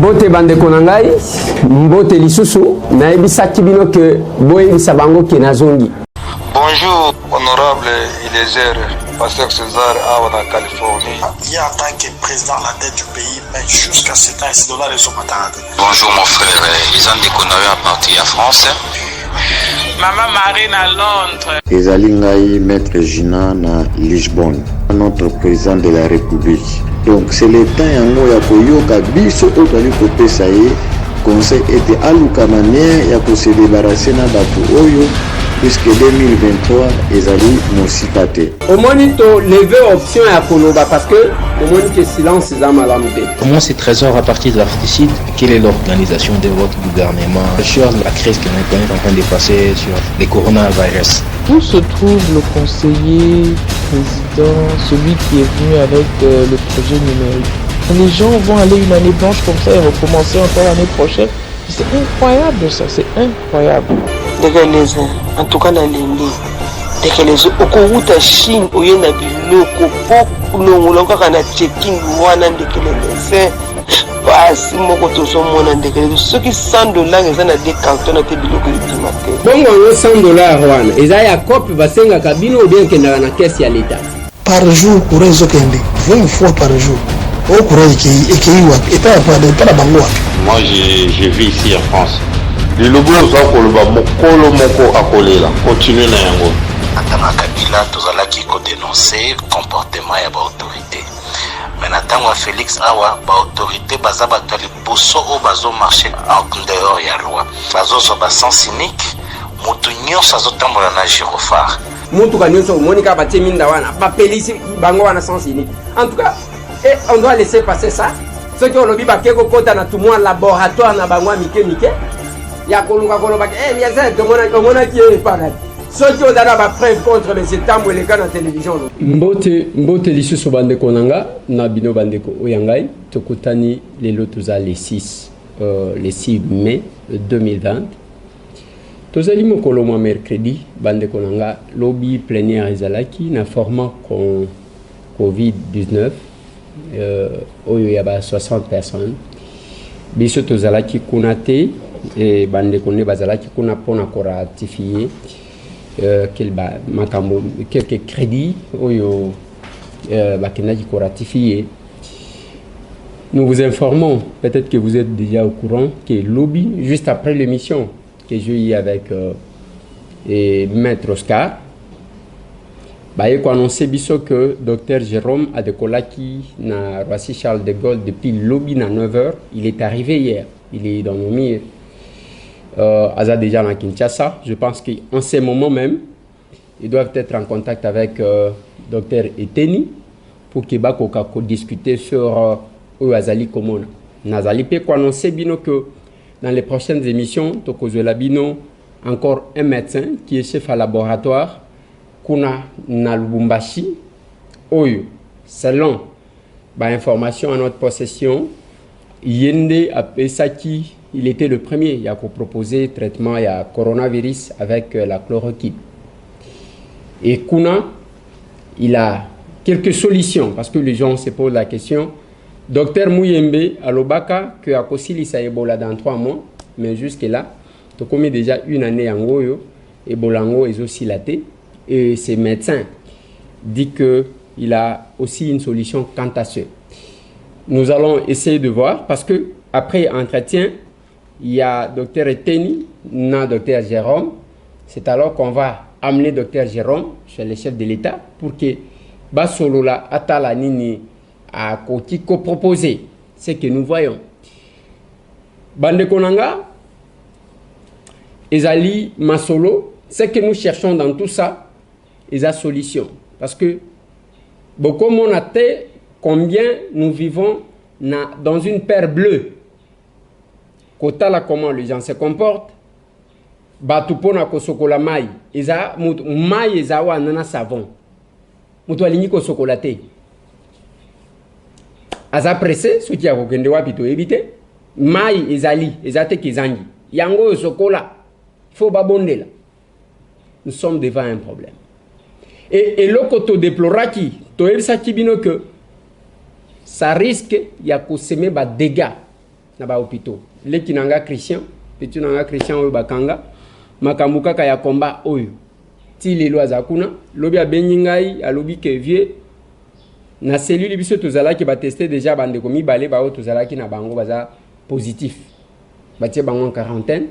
Mbote bande konangai, mbote lisusu, na ebisaki bino ke boye bisabango ke nazongi. Bonjour, honorable Eliezer, pasteur César en Californie. Il y a en tant que président à la tête du pays, mais jusqu'à ce temps, ces dollars sont pas tardés. Bonjour mon frère, ils ont déconné à partir à France. Maman Marine à Londres. Ezalingai Maître Gina na Lisbonne, notre président de la République. Donc c'est le temps yango ya koyoka biso otali kopesa ye conseil était aluka manière ya ko se débarrasser na bato oyo puisque 2023 ezali mosika te. Au monito lever option ya koloba parce que au monito silence za malambe. Comment ces trésors à partir de l'articide, quelle est l'organisation de votre gouvernement sur la crise que nous est en train de passer sur les coronavirus? Où se trouve le conseiller président, celui qui est venu avec le projet numérique? Les gens vont aller une année blanche comme ça et recommencer encore l'année prochaine. C'est incroyable ça, c'est incroyable. En tout cas dans l'Inde, dès que les autres, au cours de Chine, où il y a des locaux, beaucoup de gens qui ont checking, dès que les médecins, si ceux qui $100, ils ont des cantons à bon, $100, ils ont un cop, basenga kabino ou bien qu'ils n'ont pas caisse à l'État. Par jour, pour les autres, 20 fois par jour. Au courant et pas la bango. Moi, je vis ici en France. Le logo moko akolela continue na yango. Atanga Kabila tozalaki ko dénoncer comportement ya ba autorité. Mais natanga Félix awa ba autorité baza bato liboso o bazo marcher en dehors ya loi. Bazo so ba sens cynique, mutu nyonso azotambola na gyrophare. Mutu ka nyonso monika ba teminda wana ba pelisi bango wana sens cynique. En tout cas, et on doit laisser passer ça. Ceux qui ont le biba keko kota na tout moi laboratoire na bango mike. Ya koluka koloba bien ça tomona qui est pareil. Ceux qui ont donné la preuve contre les états ou les cas dans la télévision. Mbote lisusu bande konanga na bino bandeko oyangai tokutani lelo toza les 6 mai 2020. Tozali mokolo mwa mercredi bande konanga lobby plénière ezalaki na format COVID-19 oyo ya ba 60 personnes. Biso tozalaki kunate et bande konne bazalaki kuna pona ko ratifier quelques crédits oyo bakendaki ko ratifier. Nous vous informons, peut-être que vous êtes déjà au courant, que lobby juste après l'émission que j'ai eu avec Maître Oscar baye ko annoncer biso que Dr Jérôme Adekolaki na Roissy Charles de Gaulle depuis lobby na 9h, il est arrivé hier, il est dans nos murs. Aza déjà dans Kinshasa, je pense qu'en ces moments même, ils doivent être en contact avec Dr Eteni pour qu'il puisse discuter sur Azali Komona. Nazali peut annoncer bino que dans les prochaines émissions, Tokozela bino encore un médecin qui est chef à laboratoire kuna na Lubumbashi oyo selon information à notre possession Yende Apesaki. Il était le premier à proposer traitement à coronavirus avec la chloroquine. Et Kuna, il a quelques solutions parce que les gens se posent la question. Docteur Mouyembe à l'Obaka que a possible ça Ebola dans 3 mois, mais jusque là, tu connais déjà une année en Goyo, Ebola est aussi laté et ces médecins disent qu'il a aussi une solution quant à ce. Nous allons essayer de voir parce que après entretien, il y a Dr Eteni, non Dr Jérôme. C'est alors qu'on va amener Dr Jérôme chez le chef de l'État pour que Basolola Atala Nini a Kotiko proposé ce que nous voyons. Bande Konanga, Ezali Masolo, ce que nous cherchons dans tout ça, est la solution. Parce que beaucoup on a fait combien nous vivons dans une paire bleue. Kotala comment les gens se comportent. Batupona kosokola mai. Eza mai eza wa nana savon. Mutu alingi kosokolate. Aza pressé ce qui a kokende wapi to éviter. Mai ezali ezate kizangi. Yango sokola. Faut babondela. Nous sommes devant un problème. Et l'okoto déploraki to ebisa kibino que ça risque ya ko semer ba dégâts na ba hôpitaux leki nanga Christian petit nanga Christian oyo bakanga makambo kaka ya combat oyo ti lelo azakuna lobi abengi ngai alobi ke vie na cellule biso tozalaki ba tester déjà bandeko mibale ba oyo tozalaki na bango baza positif batie bango en quarantaine.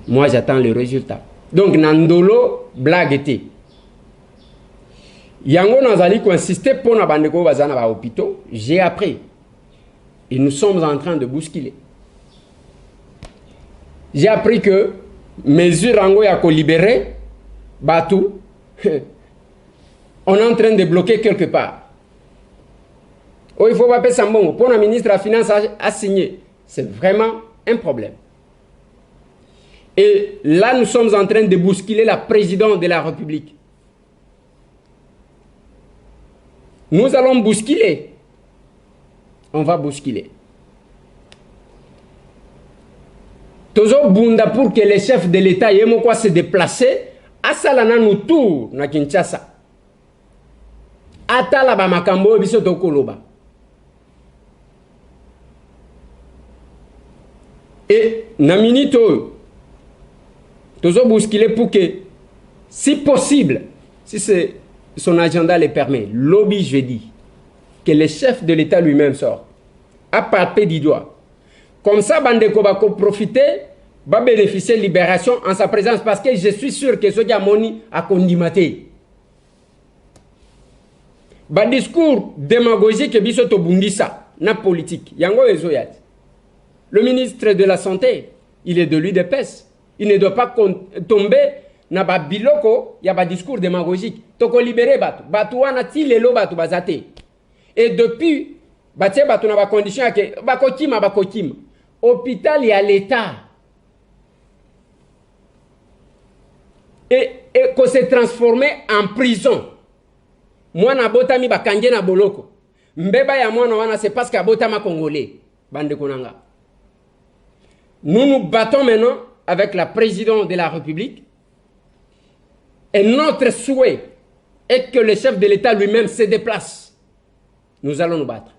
Moi j'attends le résultat. Donc nandolo blague était yango nazali ko insister pour na bandeko bazana ba hôpitaux. J'ai appris et nous sommes en train de bousculer. J'ai appris que mesure ango ya ko libérer Batou on est en train de bloquer quelque part. Oh, il faut pas payer ça bon. Pour le ministre de la Finance a signé. C'est vraiment un problème. Et là, nous sommes en train de bousculer la présidente de la République. Nous allons bousculer. On va bousculer. Toujours bunda pour que les chefs de l'État aient quoi se déplacer. Asalana nous tour na Kinshasa. Atala ba makambo biso to koloba. Et na minito toujours bousculer pour que si possible, si c'est son agenda le permet, lobby jeudi que le chef de l'État lui-même sort à palper du doigt. Comme ça bandeko ba ko profiter va bénéficier de libération en sa présence parce que je suis sûr que ce qui a moni a condimaté. Ba discours démagogique biso to bundisa na politique. Yango ezoyat. Le ministre de la Santé, il est de l'UDPS. Il ne doit pas tomber na ba biloko ya ba discours démagogique. Toko libérer batu. Batu wana ti lelo batu bazate. Et depuis batie batu na ba condition ke ba kokima. Hôpital ya l'État. Et qu'on s'est transformé en prison. Moi, na botami bakangé na boloko. Mbeba ya moi, wana c'est parce qu'à botama congolais. Bande konanga. Nous nous battons maintenant avec la présidente de la République. Et notre souhait est que le chef de l'État lui-même se déplace. Nous allons nous battre.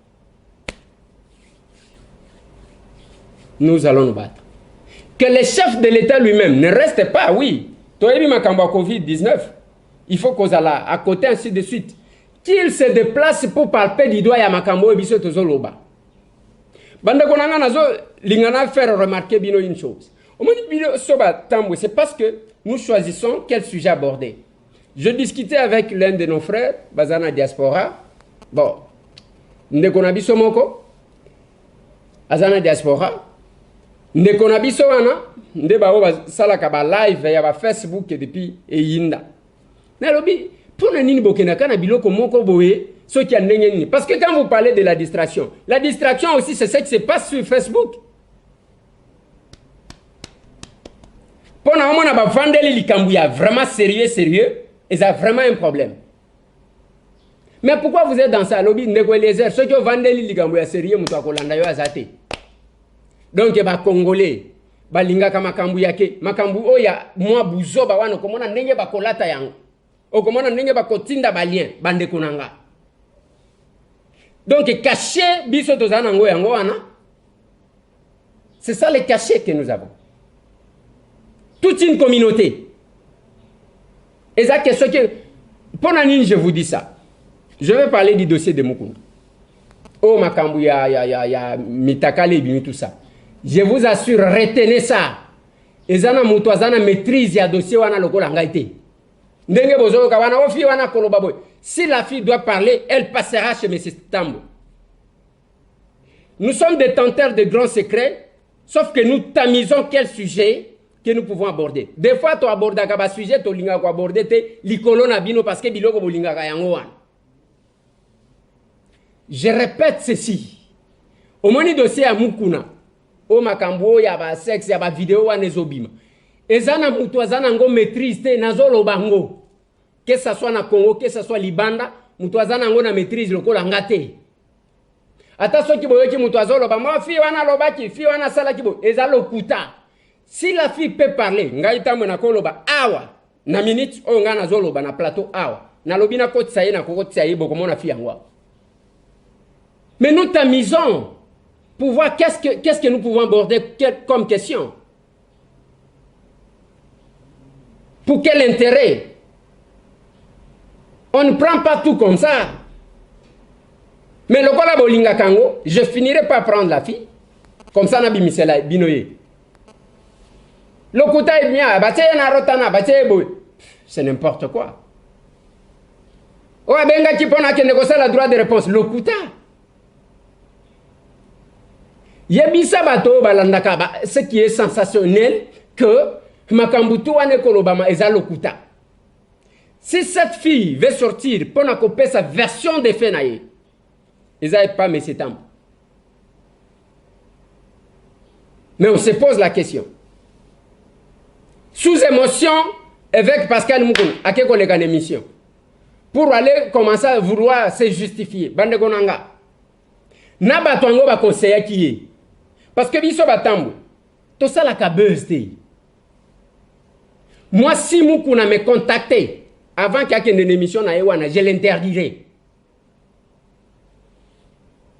Nous allons nous battre. Que le chef de l'État lui-même ne reste pas, oui. Toyebi makambo Covid-19, il faut qu'on aille à côté ainsi de suite. Qu'il se déplace pour palper du doigt à makambo et biso tozoloba. Bande konanga nazo lingana faire remarquer bino une chose. Au moment bino soba tambo, c'est parce que nous choisissons quel sujet aborder. Je discutais avec l'un de nos frères, Bazana Diaspora. Bon, ndekona biso moko Azana Diaspora. Ndekona biso wana nde ba salaka ba live ya ba Facebook depuis eyinda. Na lobi pour nini bokena kana biloko moko boye ce qui a ndengeni parce que quand vous parlez de la distraction aussi c'est ce qui se passe sur Facebook. Pour na mona ba vandeli likambu ya vraiment sérieux et ça a vraiment un problème. Mais pourquoi vous êtes dans ça lobby ndeko Eliezer ceux qui vandeli likambu ya sérieux muto akolanda yo azate. Donc ba congolais balinga kama makambu yake makambu oya mwa buzoba wana komona ndenge bakolata yango okomona ndenge bakotinda balien bande konanga. Donc caché biso tozana ngo yango wana c'est ça le cachet que nous avons. Toute une communauté. Et ça que ce que pendant une je vous dis ça. Je vais parler du dossier de Mukunda. Oh makambu ya mitakale bimi tout ça. Je vous assure, retenez ça. Ezana mutu azana maîtrise ya dossier wana lokola ngaite. Ndenge bozo ka wana ofi wana koloba boy. Si la fille doit parler, elle passera chez M. Tambo. Nous sommes détenteurs de grands secrets, sauf que nous tamisons quel sujet que nous pouvons aborder. Des fois, tu abordes un sujet, tu linga ko aborder te likolo na bino parce que biloko bolinga ka yango wana. Je répète ceci. Au moni dossier à Mukuna. O makambo ya ba sexe ya ba vidéo wana ezobima. Ezana mutu azana ngo maîtrise te nazolo bango. Que ça soit na Congo, que ça soit Libanda, mutu azana ngo na maîtrise lokola ngate. Ata soki boyoki mutu azolo ba ma fi wana lobaki, fi wana sala kibo ezalo kuta. Si la fille peut parler, ngai tamwe na koloba awa na minute o ngana zolo ba na plateau awa. Na lobina ko tsaye na ko tsaye boko mona fi yango. Mais nous tamisons pour voir qu'est-ce que nous pouvons aborder comme question. Pour quel intérêt? On ne prend pas tout comme ça. Mais le kola bolinga kango, je finirai par prendre la fille. Comme ça, nabi misela binoye. Le kouta est bien, c'est n'importe quoi. Oh, benga qui pona que négocie la droit de réponse. Le kouta. Yebisa bato balandaka, ce qui est sensationnel, que Makambutu wane kolobama eza le kouta. Si cette fille veut sortir pour couper sa version des faits, ils n'avaient pas mis ses temps. Mais on se pose la question. Sous émotion, avec Pascal Moukoun, à quel collègue en émission, pour aller commencer à vouloir se justifier. Bande Gonanga. Nabatwango va conseiller qui est. Parce que biso batambo, tout ça la cabeuse. Moi, si Moukouna me contacté, avant qu'il y ait une émission, je l'interdirai.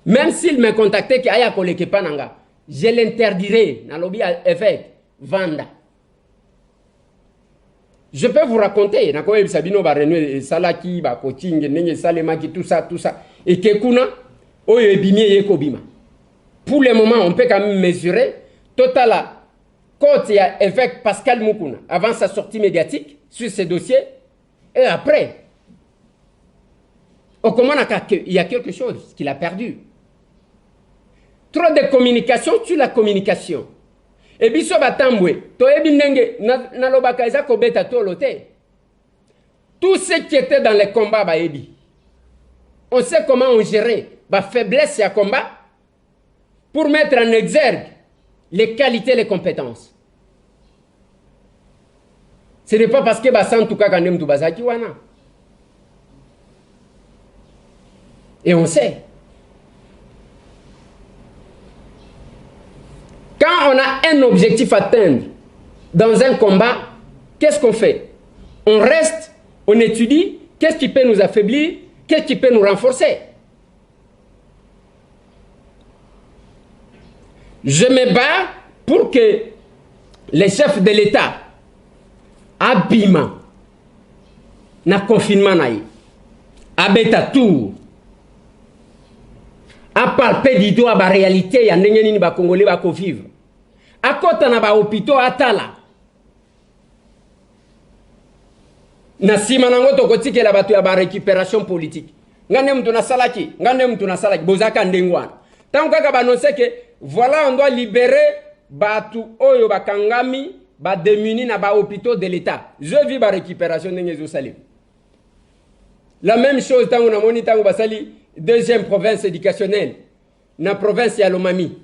Même s'il me contactait, je l'interdirai. Vanda. Je peux vous raconter. Tout ça. Et Kekuna, pour le moment, on peut quand même mesurer total quand il y a évêque Pascal Moukouna, avant sa sortie médiatique sur ces dossiers. Et après, on commence il y a quelque chose qu'il a perdu. Trop de communication tue la communication. Et biso batambwe, to ebindenge na lobaka eza kobeta to lote. Tout ce qui était dans les combats baebi. On sait comment on gérait la faiblesse et le combat pour mettre en exergue les qualités et les compétences. Ce n'est pas parce que Bassan tout cas quand même tout bazaki wana. Et on sait. Quand on a un objectif à atteindre dans un combat, qu'est-ce qu'on fait? On reste, on étudie, qu'est-ce qui peut nous affaiblir, qu'est-ce qui peut nous renforcer. Je me bats pour que les chefs de l'État abima na confinement naï abeta tout a palper du doigt la réalité ya ndenge nini ba congolais ba ko vivre akota na ba hôpitaux atala na sima nango to kotikela batu ya ba récupération politique ngane mtu na salaki bozaka ndengwana tant kaka ba annoncer que voilà on doit libérer batu oyo bakangami ba démunis na ba hôpitaux de l'État. Je vis ba récupération de Salim. La même chose tant on a moni tant basali deuxième province éducationnelle na province ya Lomami.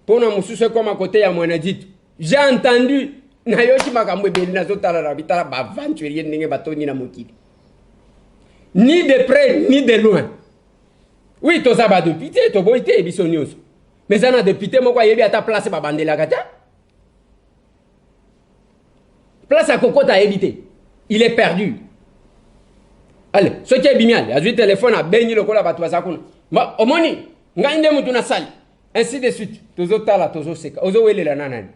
Pour na mususu comme à côté ya Mwanadit. J'ai entendu na yoshi makambo beli na zotala rabita ba aventurier ndenge batoni na mokili. Ni de près ni de loin. Oui, to ça ba député to boité biso nyonso. Mais ça na député moko yebi ata place ba bandela kata. Place à Cocotte à éviter. Il est perdu. Allez, ce qui est bimial, il a joué téléphone à Benny le cola batouazakuna. Ma omoni, ngande mutuna sali. Ainsi de suite. Tozo tala, tozo seka. Ozo wele la nanani.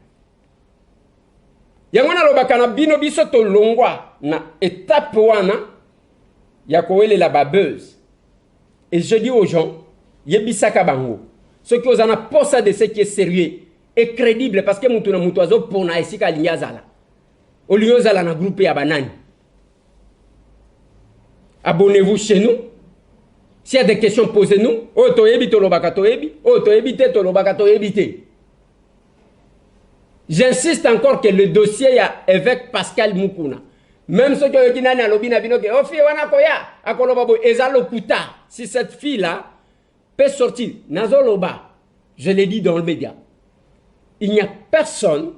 Yangona lobakana bino biso to longwa na étape wana yakowele la babeuse. Et je dis aux gens, yebisaka bango. Ceux qui osana posa de ce qui est sérieux et crédible parce que mutuna mutuazo pona esika linyazala. Oliozala na groupe ya banani. Abonnez-vous chez nous. S'il y a des questions, posez-nous. Oh, toyebi tolobaka toyebi. Oh, toyebi te tolobaka toyebi te. J'insiste encore que le dossier ya évêque Pascal Moukouna. Même ceux qui ont dit nani alobi na bino ke oh fille wana koya akoloba bo ezalo kuta. Si cette fille là peut sortir nazoloba, je l'ai dit dans le média. Il n'y a personne,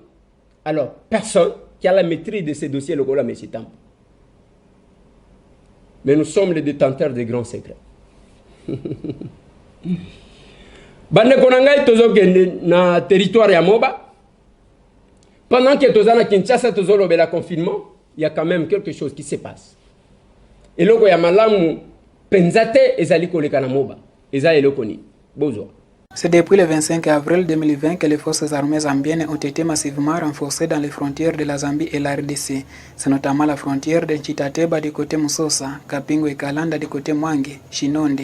alors personne qui a la maîtrise de ces dossiers, le Gola Messitam. Mais nous sommes les détenteurs des grands secrets. Bande Konanga est na territoire ya Moba. Pendant que Tozana Kinshasa Tozolo la confinement, il y a quand même quelque chose qui se passe. Et là, il y a malamu penzate ezali koleka na Moba. Eza elokoni. Bozo. C'est depuis le 25 avril 2020 que les forces armées zambiennes ont été massivement renforcées dans les frontières de la Zambie et la RDC. C'est notamment la frontière de Chitateba du côté Musosa, Kapingo et Kalanda du côté Mwangi, Shinonde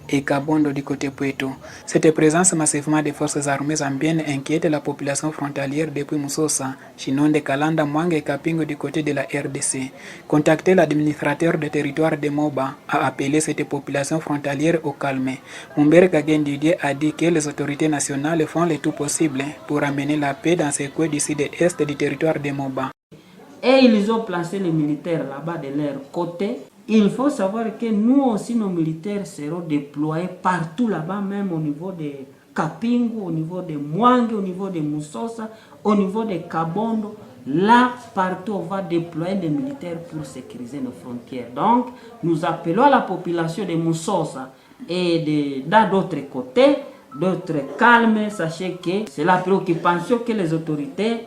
et Kabondo du côté Pueto. Cette présence massivement des forces armées zambiennes inquiète la population frontalière depuis Musosa, Shinonde, Kalanda, Mwangi et Kapingo du côté de la RDC. Contacté, l'administrateur du territoire de Moba a appelé cette population frontalière au calme. Mumbere Kagen Didier a dit que les autorités nationales font le tout possible pour amener la paix dans ces coins du sud-est du territoire de Moba. Et ils ont placé les militaires là-bas de leur côté. Il faut savoir que nous aussi, nos militaires seront déployés partout là-bas, même au niveau de Kapingo, au niveau de Mwangi, au niveau de Musosa, au niveau de Kabondo. Là, partout, on va déployer des militaires pour sécuriser nos frontières. Donc, nous appelons à la population de Musosa et d'autres côtés d'être calme. Sachez que c'est la préoccupation que les autorités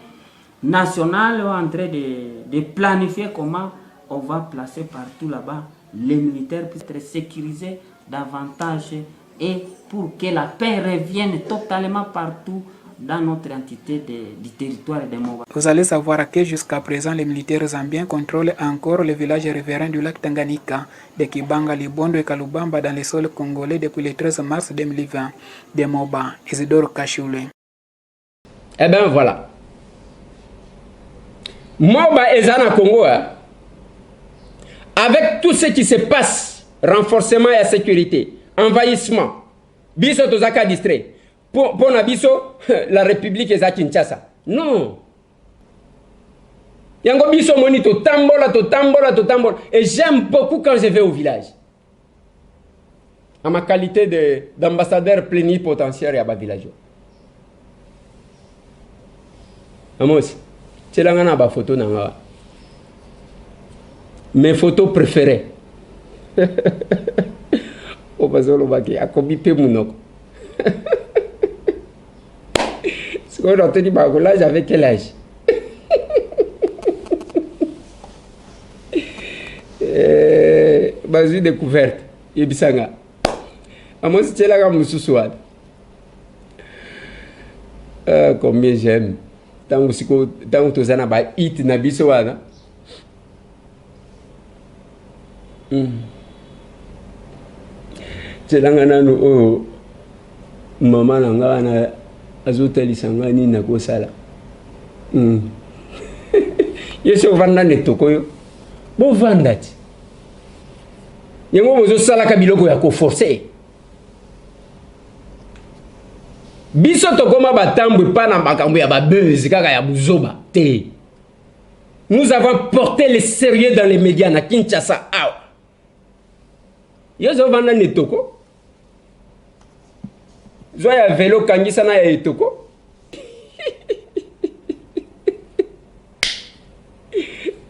nationales sont en train de planifier comment on va placer partout là-bas les militaires pour être sécurisés davantage et pour que la paix revienne totalement partout dans notre entité du territoire de Moba. Vous allez savoir que jusqu'à présent, les militaires zambiens contrôlent encore le village riverain du lac Tanganyika, de Kibanga, Libondo et Kalubamba dans les sols congolais depuis le 13 mars 2020. De Moba, Isidore Kachoulé. Eh bien voilà. Moba et Zana Congo, avec tout ce qui se passe, renforcement et sécurité, envahissement, biso tozaka distrait, pour biso, la République est à Kinshasa. Non. Yango biso moni to tambola. Et j'aime beaucoup quand je vais au village. À ma qualité d'ambassadeur plénipotentiaire et à ma village. Amos, c'est là qu'on a ma photo. Mes photos préférées. Au bazar le baguette, à comité mounok. Ce qu'on a entendu par là, j'avais quel âge? Bazou découverte. Ibisanga. À moi, c'était là comme Moussouad. Combien j'aime. Tant que tu as un hit na bisoana. Tselanga no mama nanga na azotelisanga ni na kosala. Yeso vanda netoko yo. Bo vandati. Yango bozo sala ka biloko ya ko forcer. Biso tokoma batambwe pa na makambo ya babeuzi kaka ya buzoba te. Nous avons porté le sérieux dans les médias na Kinshasa. Yozo vanda netoko. Zoya vélo kangisa na ya etoko.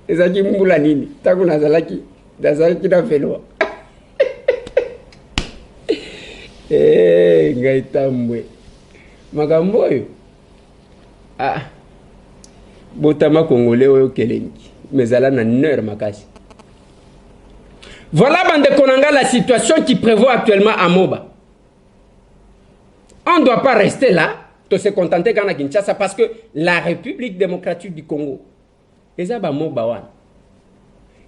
Ezaki mbula nini? Taku nazalaki na vélo. Ngai tambwe. Makambo oyo. Botama congolais oyo kelengi. Mezala na neur makasi. Voilà, bande konanga, la situation qui prévaut actuellement à Moba. On ne doit pas rester là, de se contenter qu'à Kinshasa, parce que la République démocratique du Congo, ezaba Moba wan,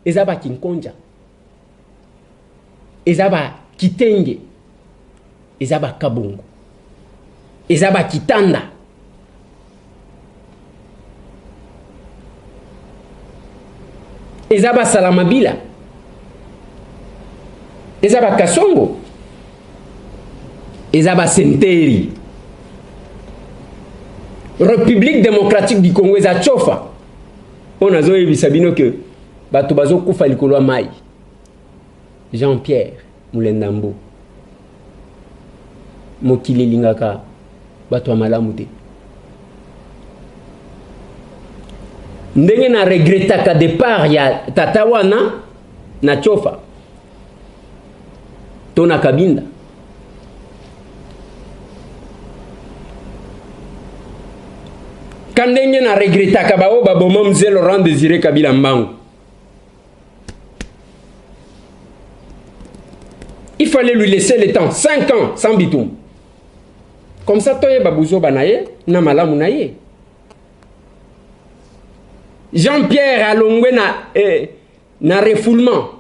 ezaba Kinkonja, ezaba Kitenge, ezaba Kabongo, ezaba Kitanda. Ezaba Salamabila. Ezaba Kasongo. Ezaba Senteri. République démocratique du Congo eza chofa. On a zoé bisabino que bato bazo kufa likolo mai. Jean-Pierre Moulendambo. Mokili lingaka bato malamu te. Ndenge na regretaka départ ya tatawana na chofa. Tona Kabinda. Kandenge na regretaka bao baboma mzee Laurent Désiré Kabila Mbangu. Il fallait lui laisser le temps, 5 ans sans bitoum. Comme ça, toye babuzo banaye, na malamu naye. Jean-Pierre Alongwe na refoulement.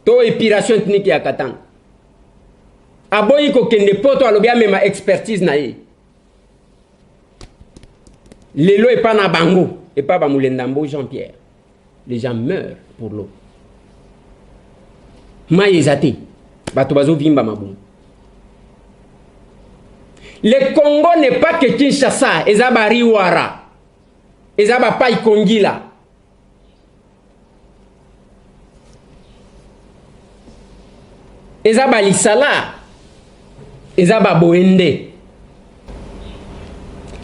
To épiration ethnique ya Katanga. Aboyi ko kende poto alobia mema expertise naye. Lelo est pas na bango, et pas Bamulendambo Jean-Pierre. Les gens meurent pour l'eau. Maïzate, Batobazo Vimba Mabou. Le Congo n'est pas que Kinshasa, Ezaba Riwara, Ezaba Pai Kongila. Ezaba Lisala, Ezaba Boende.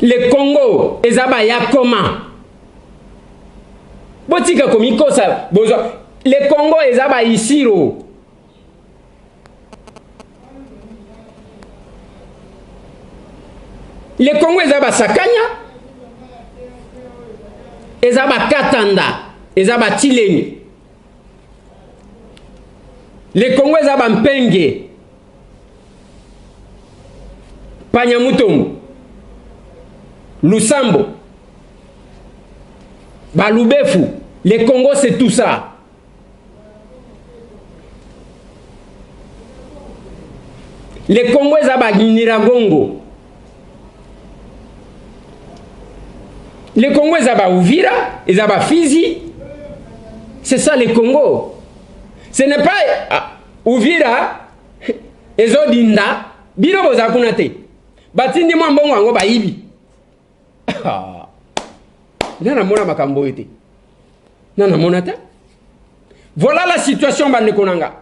Le Congo, Ezaba Yakoma. Botika komiko sa bozo. Le Congo, Ezaba Isiro. Le Congo, Ezaba Sakanya. Ezaba Katanda. Ezaba Tileni. Le Congo, Ezaba Mpenge. Panyamutombo. Lusambo, Balubefu, le Congo c'est tout ça. Le Congo est à Niragongo. Le Congo est à Uvira, est à Fizi. C'est ça le Congo. Ce n'est pas Uvira, Ezodinda, Bino Bozakunate. Batindi Mwambongo Ango Baibi. Voilà la situation bande konanga.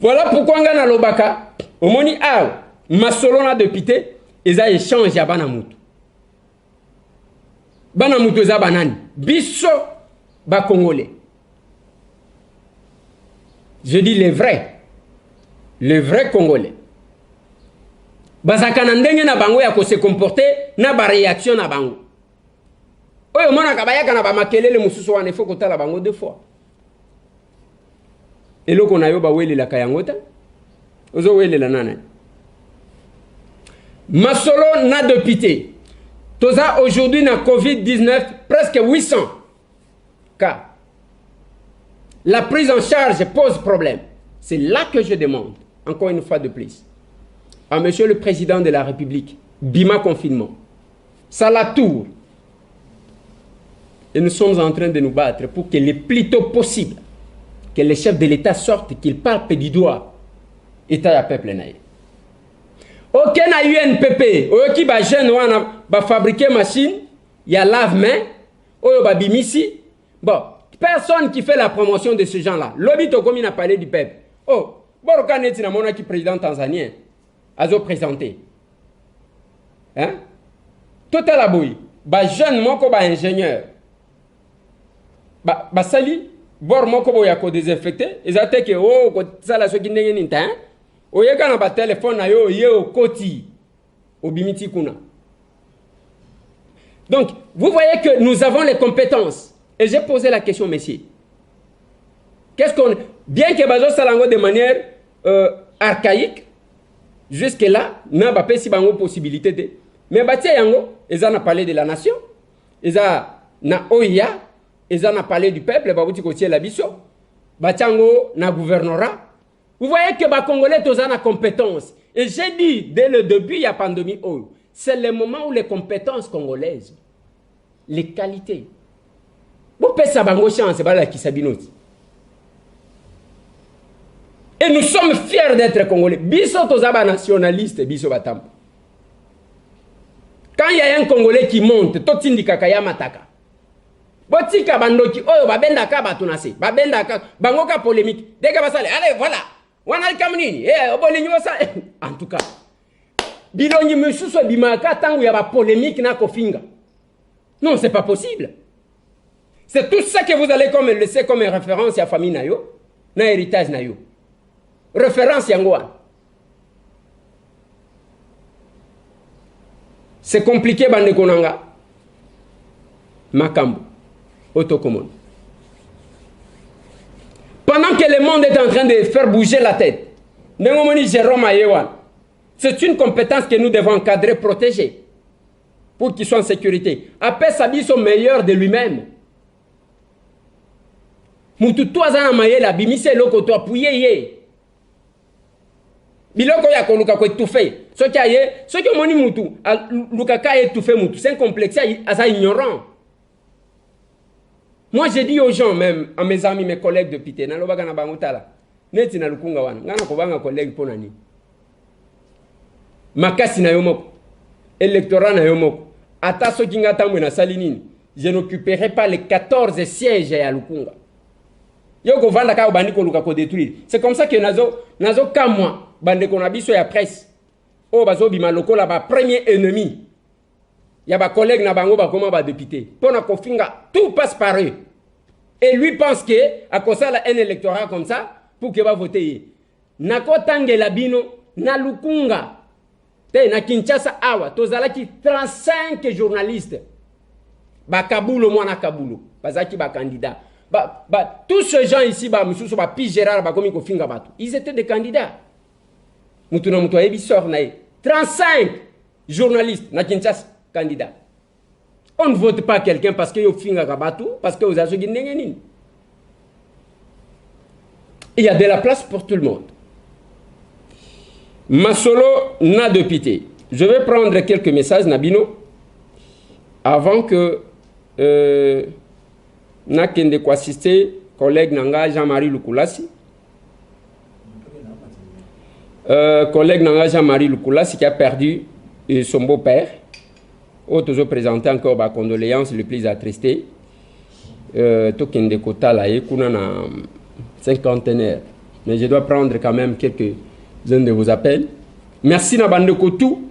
Voilà pourquoi nga na lobaka omoni aw masolona député eza échange ya bana mutu. Bana mutu eza banani biso ba congolais. Je dis les vrais congolais. Bazaka na ndenge na bango ya ko se comporter na ba réaction na bango. Oyo mona kabayaka na ba makelele mususu wana faut ko tala bango deux fois. Eloko na yo ba wele la kayangota. Ozo wele la nana. Masolo na député. Toza aujourd'hui na COVID-19 presque 800 cas. La prise en charge pose problème. C'est là que je demande encore une fois de plus. À Monsieur le Président de la République, Bima confinement, ça la tour. Et nous sommes en train de nous battre pour que le plus tôt possible, que les chefs de l'État sortent, qu'ils parlent du doigt. État à peuple naïe. Ok na UNPP, ok ba jeune wana ba fabriquer machine, il y a lave-main, oyo ba bimisi. Bon, personne qui fait la promotion de ce gens-là. Lobito comme il a parlé du peuple. Oh, Borokaneti na mona qui président tanzanien. Azo présenté. Hein? Total aboui. Ba jeune moko ba ingénieur. Ba sali bor moko bo ya ko désinfecter, ezate ke oh ko sala so kindenge ninta, hein? Oyeka na ba téléphone na yo ye o koti obimiti kuna. Donc, vous voyez que nous avons les compétences. Et j'ai posé la question, messieurs. Qu'est-ce qu'on... Bien que bazo salango de manière archaïque, jusque-là, n'a pas si bango possibilité de... Mais batia yango, ils en a parlé de la nation, ils na OIA, ils en a parlé du peuple, babouti kotier la biso, batiango na gouvernorat. Vous voyez que les Congolais ont la compétence. Et j'ai dit, dès le début, il y a pandémie, c'est le moment où les compétences congolaises, les qualités, vous pouvez savoir chance, c'est pas là qui s'abinote. Et nous sommes fiers d'être Congolais. Biso tozaba nationaliste, biso batam. Quand il y a un Congolais qui monte, totindi kakaya mataka. Botika bandoki, oyo babenda ka batunase, babenda ka, bangoka polémique. Dès que basale, allez, voilà. Wanal kamnini, obolinyo sa. En tout cas, bilonyi mususu bimaka tangu ya ba polémique na kofinga. Non, c'est pas possible. C'est tout ça que vous allez comme laisser comme référence à famille nayo, na héritage nayo. Référence yangoa. C'est compliqué bande konanga. Makambo. Autocommune. Pendant que le monde est en train de faire bouger la tête, Nengomoni Jérôme Ayewan, C'est une compétence que nous devons encadrer, protéger, pour qu'il soit en sécurité. Après, Sabi sont meilleurs de lui-même. Mutu toazana mayela bimise loko to apuye ye. Biloko ya koluka ko étouffé. Soki aye, soki moni mutu, lukaka étouffé mutu, c'est un complexe, asa ignorant. Moi j'ai dit aux gens même, à mes amis, mes collègues de Pité, na loba kana bangutala. Neti na lukunga wana, ngana ko banga collègue ponani. Makasi na yomoko, électorat na yomoko. Ata soki ngata mwe na salinini, je n'occuperai pas les 14 sièges ya lukunga. Yoko vanda ka bandi ko luka ko détruire. C'est comme ça que nazo kamwa bande ko na biso ya presse. O bazo bima lokola ba premier ennemi. Ya ba collègue na bango ba comment ba député. Pona ko finga tout passe par eux. Et lui pense que à cause ça un électorat comme ça pour que va voter. Nako tangela bino na lukunga. Te na Kinshasa awa tozalaki 35 journalistes. Ba Kabulo mwana Kabulo. Bazaki ba candidat. Tous ces gens ici, ils étaient des candidats. 35 journalistes na Kinshasa candidats. On ne vote pas quelqu'un parce que parce que vous avez il y a de la place pour tout le monde. Masolo n'a de pitié. Je vais prendre quelques messages, Nabino, avant que n'a qu'un quoi assister collègue Nanga Jean-Marie Lukulasi. Collègue Nanga Jean-Marie Lukulasi qui a perdu son beau-père. Toujours présenté encore ma condoléances les plus attristées. Tokende Kota là et kuna na cinquantenaire. Mais je dois prendre quand même quelques-uns de vos appels. Merci na bande kotou.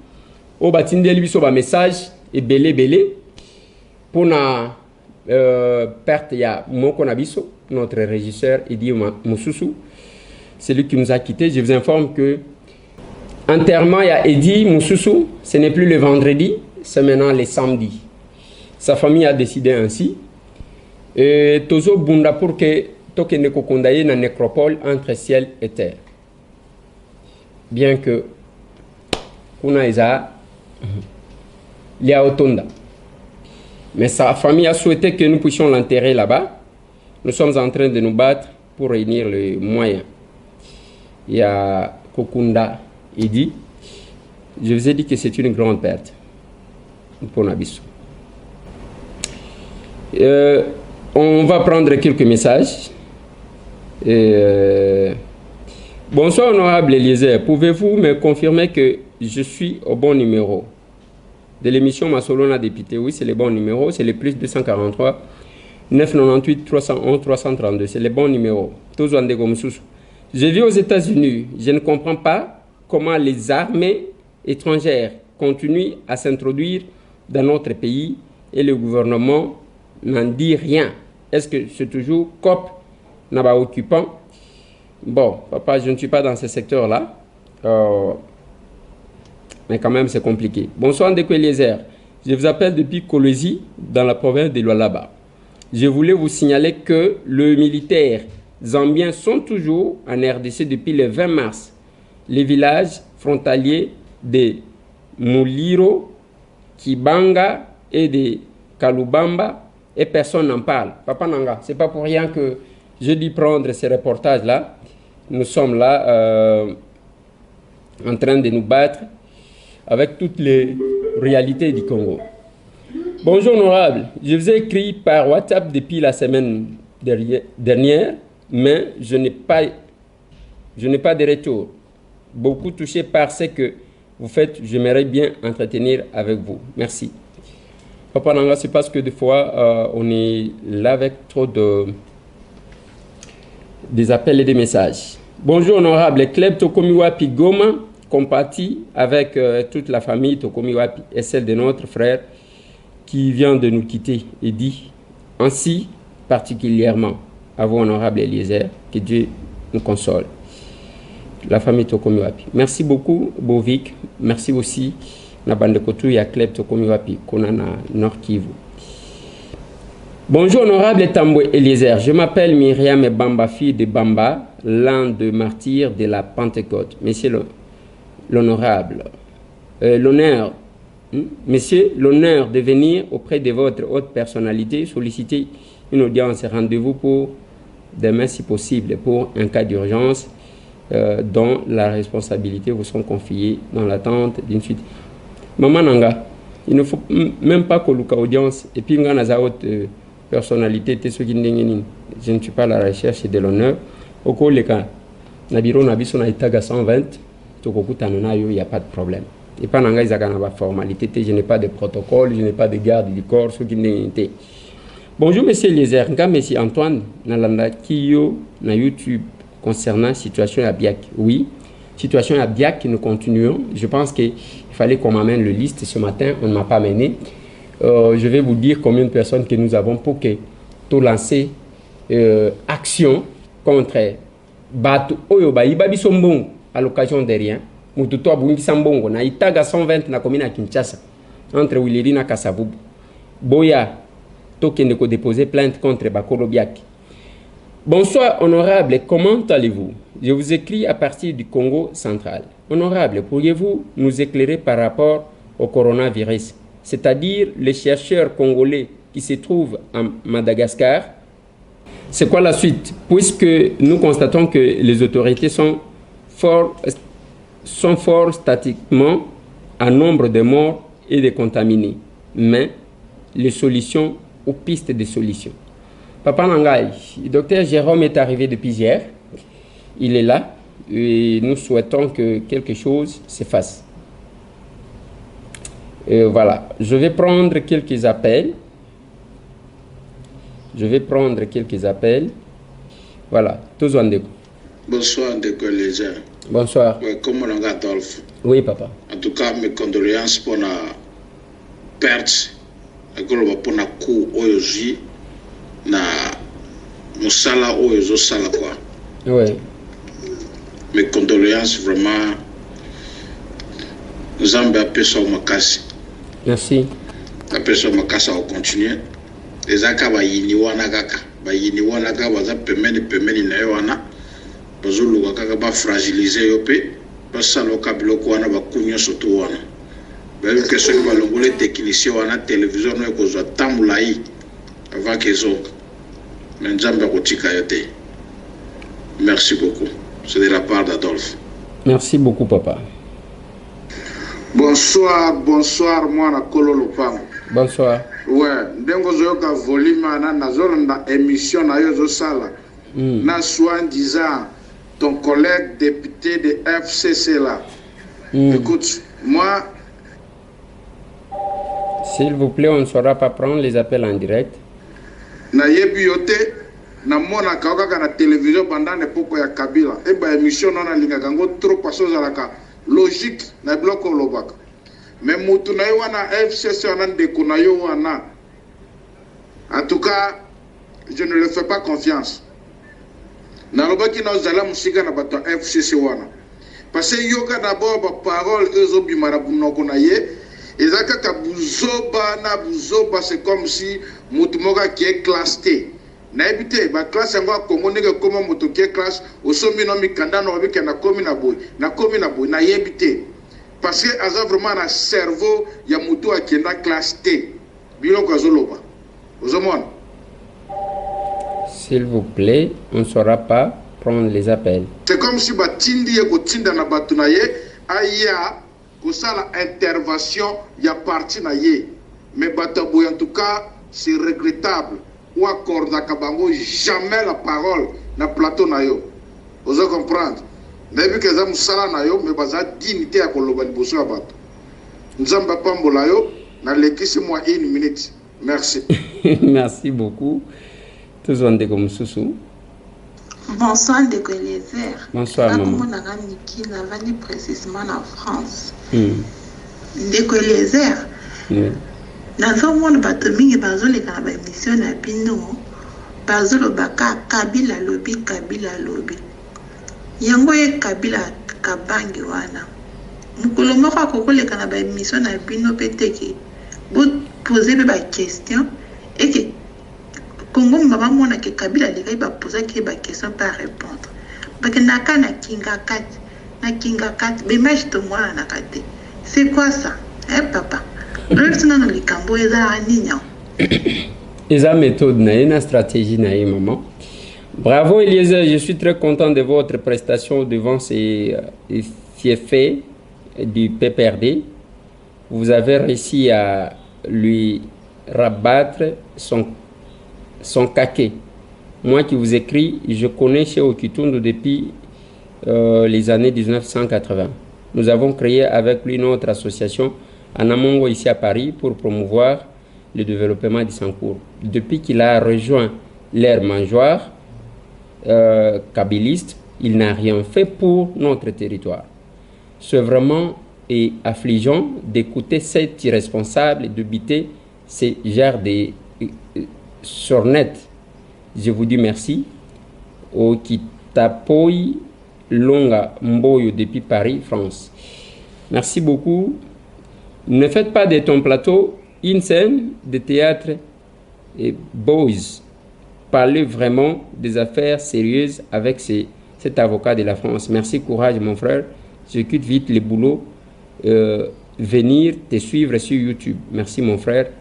Au batindeli biso ba message et belé pour na perte ya Moko Nabiso, notre régisseur Idi Moussousou, celui qui nous a quittés. Je vous informe que enterrement ya Idi Moussousou, ce n'est plus le vendredi, c'est maintenant le samedi. Sa famille a décidé ainsi. Et Tozo Bunda pour que Tokene Kokondaye na nécropole entre ciel et terre. Bien que Kuna Eza Lia Otonda. Mais sa famille a souhaité que nous puissions l'enterrer là-bas. Nous sommes en train de nous battre pour réunir les moyens. Il y a Kokunda Idi. Je vous ai dit que c'est une grande perte pour Nabiso. On va prendre quelques messages. Bonsoir, honorable Eliezer. Pouvez-vous me confirmer que je suis au bon numéro de l'émission Masolona député? Oui, c'est le bon numéro. C'est le plus 243 998 311 332. C'est le bon numéro. Je vis aux États-Unis. Je ne comprends pas comment les armées étrangères continuent à s'introduire dans notre pays et le gouvernement n'en dit rien. Est-ce que c'est toujours COP n'a occupant? Bon, papa, je ne suis pas dans ce secteur-là. Mais quand même, c'est compliqué. Bonsoir, Ndeko Eliezer. Je vous appelle depuis Kolwezi, dans la province de Lualaba. Je voulais vous signaler que les militaires zambiens sont toujours en RDC depuis le 20 mars. Les villages frontaliers de Muliro, Kibanga et de Kalubamba, et personne n'en parle. Papa Nanga, c'est pas pour rien que je dis prendre ces reportages-là. Nous sommes là en train de nous battre avec toutes les réalités du Congo. Bonjour honorable, je vous ai écrit par WhatsApp depuis la semaine dernière, mais je n'ai pas de retour. Beaucoup touché par ce que vous faites, j'aimerais bien entretenir avec vous. Merci. Papa Nanga, c'est parce que des fois, on est là avec trop des appels et des messages. Bonjour honorable, Kleb Tokomiwapi Goma, compatit avec toute la famille Tokomiwapi et celle de notre frère qui vient de nous quitter et dit ainsi particulièrement à vous honorable Eliezer, que Dieu nous console. La famille Tokomiwapi. Merci beaucoup Bovik, merci aussi Nabande Kotou et Kleb Tokomiwapi, Konana Nord Kivu. Bonjour honorable Tambwe Eliezer, je m'appelle Myriam Bamba, fille de Bamba, l'un des martyrs de la Pentecôte. Monsieur l'honorable, l'honneur, monsieur, l'honneur de venir auprès de votre haute personnalité solliciter une audience et rendez-vous pour demain si possible pour un cas d'urgence dont la responsabilité vous sont confiées dans l'attente d'une suite. Maman Nanga, il ne faut même pas que l'audience audience et puis on a sa haute personnalité, je ne suis pas à la recherche de l'honneur. Au cours des cas, na bureau na biso na itaga 120, il n'y a pas de problème. Et pas nanga izaka na formalité, je n'ai pas de protocole, je n'ai pas de garde du corps, ce qui n'est pas. Bonjour monsieur Eliezer, monsieur Antoine, nalanda kiyo na YouTube concernant la situation à Biak. Oui, situation à Biak, nous continuons. Je pense qu'il fallait qu'on m'amène le liste ce matin, on ne m'a pas amené. Je vais vous dire combien de personnes que nous avons pour que tout lancer action contre Batu Oyoba Ibabi Sombong à l'occasion de rien. Mututo Abungi Sambongo na Itaga 120 na commune à Kinshasa entre Wileri na Kasavubu. Boya Tokende ko déposer plainte contre Bakolo Biak. Bonsoir honorable, comment allez-vous? Je vous écris à partir du Congo central. Honorable, pourriez-vous nous éclairer par rapport au coronavirus, c'est-à-dire les chercheurs congolais qui se trouvent à Madagascar? C'est quoi la suite? Puisque nous constatons que les autorités sont fort statiquement à nombre de morts et de contaminés, mais les solutions aux pistes de solutions. Papa Nangai, le docteur Jérôme est arrivé depuis hier. Il est là et nous souhaitons que quelque chose se fasse. Et voilà, je vais prendre quelques appels. Voilà, tous en déco. Bonsoir, Ndeko Eliezer. Bonsoir. Ouais, comment on a Adolphe? Oui, papa. En tout cas, mes condoléances pour la perte, pour la coup, aujourd'hui, na musala oyo sala quoi. Oui. Mes condoléances vraiment. Zambé a pesa au makasi. Merci. A pesa au makasi au continuer. Les aka ba yini wana kaka. Ba yini wana kaka baza pemeni na yo wana. Bazulu kaka ba fragiliser yo pe. Basalo kabiloko wana ba kunyo soto wana. Ba yo question ba longole technicien wana télévision no ko zo tamulai. Avant qu'ils ont. Merci beaucoup. C'est de la part d'Adolphe. Merci beaucoup, papa. Bonsoir, moi, na Kololo Pam. Bonsoir. Ouais, ndengo zoyoka volume na zone na émission na yozo sala. Na soi-disant ton collègue député de FCC là. Écoute, moi. S'il vous plaît, on ne saura pas prendre les appels en direct. Na yebiote na mona kaka na télévision pendant l'époque ya Kabila et ba émission na lingaka ngo trop passo zalaka logique na bloc lobaka mais mutu na yo wana FCC wana ndeko na yo wana en tout cas je ne le fais pas confiance na lobaki na zala musika na bato FCC wana parce que yoka d'abord ba parole ezobi marabunoko na ye. Et ça, c'est comme si Moutumoga qui est classé. N'habite, ma classe en Congo n'est que comment Moutou qui est classe, au sommet non mikanda no avec na komina boy, na yebite. Parce que asa vraiment un cerveau ya Moutou qui est classé. Bilo Kazoloba. Aux hommes. S'il vous plaît, on ne saura pas prendre les appels. C'est comme si Batindi et Gotinda na Batunaye aya. Pour ça, l'intervention, il y a parti naïe. Mais Bataboui, en tout cas, c'est regrettable. Ou encore, Nakabango, jamais la parole na plateau naïo. Vous allez comprendre. Mais vu que ça moussala naïo, mais baza dignité à Koloban Bosso à Bato. Nous avons pas mbolayo, na l'équipe moi 1 minute. Merci. Merci beaucoup. Tous on comme Soussou. Bonsoir, Ndeko Eliezer. Bonsoir, maman. Comment on a Niki Navani précisément en France. Ndeko Eliezer. Dans un monde batomingi bazole ka ba émission na bino. Bazolo baka Kabila lobby. Yango ye Kabila kabangi wana. Mukolo moko kokole kana ba émission na bino peteke. Vous posez ba question et que Congo mama mona ke Kabila leka ba poser ke ba question pas répondre. Parce que naka na kinga kat na kinga kati bemage to mwana na kati. C'est quoi ça? Papa. Retsina no likambo eza aninya. Eza méthode na ina stratégie na maman. Bravo Eliezer, je suis très content de votre prestation devant ces faits du PPRD. Vous avez réussi à lui rabattre son caquet. Moi qui vous écris, je connais chez Okitundu depuis les années 1980. Nous avons créé avec lui notre association Anamongo ici à Paris pour promouvoir le développement du Sankour. Depuis qu'il a rejoint l'ère mangeoire kabiliste, il n'a rien fait pour notre territoire. C'est vraiment affligeant d'écouter cet irresponsable et de biter ces genres de sornettes. Je vous dis merci. Au Kitapoi Longa Mboyo depuis Paris, France. Merci beaucoup. Ne faites pas de ton plateau une scène de théâtre et boys. Parlez vraiment des affaires sérieuses avec cet avocat de la France. Merci, courage mon frère. Je quitte vite le boulot. Venir te suivre sur YouTube. Merci mon frère.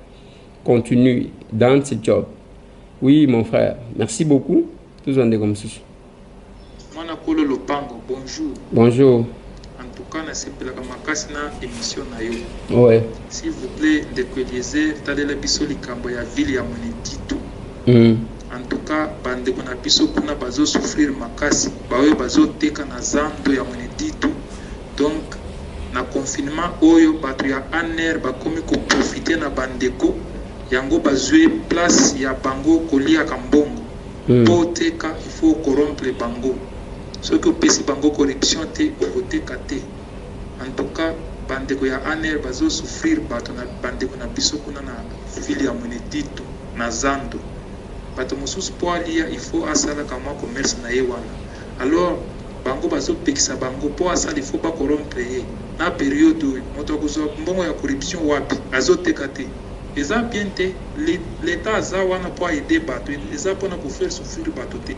Continue dans ce job. Oui mon frère. Merci beaucoup. Tous en comme ça. Mwanakolo Lopango, bonjour. Bonjour. En tout cas, nasepelaka makasi na émission na yo. Ouais. S'il vous plaît, ndeko Eliezer, talela biso likambo ya ville ya Mweneditu. En tout cas, bandeko na biso kuna bazo souffrir makasi, bawe bazo teka na zando ya Mweneditu. Donc, na confinement oyo bato ya ANR bakomi ko profiter na bandeko yango bazwe place ya bango kolia kambongo. Po teka, il faut corrompre bango. Ce que pesi bango corruption te okoteka te. En tout cas, bandeko ya ANR bazo souffrir bato na bandeko na biso kuna na ville ya Mweneditu na zando. Bato mosusu po alia il faut asala kama commerce na ye wana. Alors bango bazo pekisa bango po asala il faut pas corrompre ye. Na période moto kozwa mbongo ya corruption wapi azoteka te. Eza bien te l'état aza wana po aider bato eza pona ko faire souffrir bato te.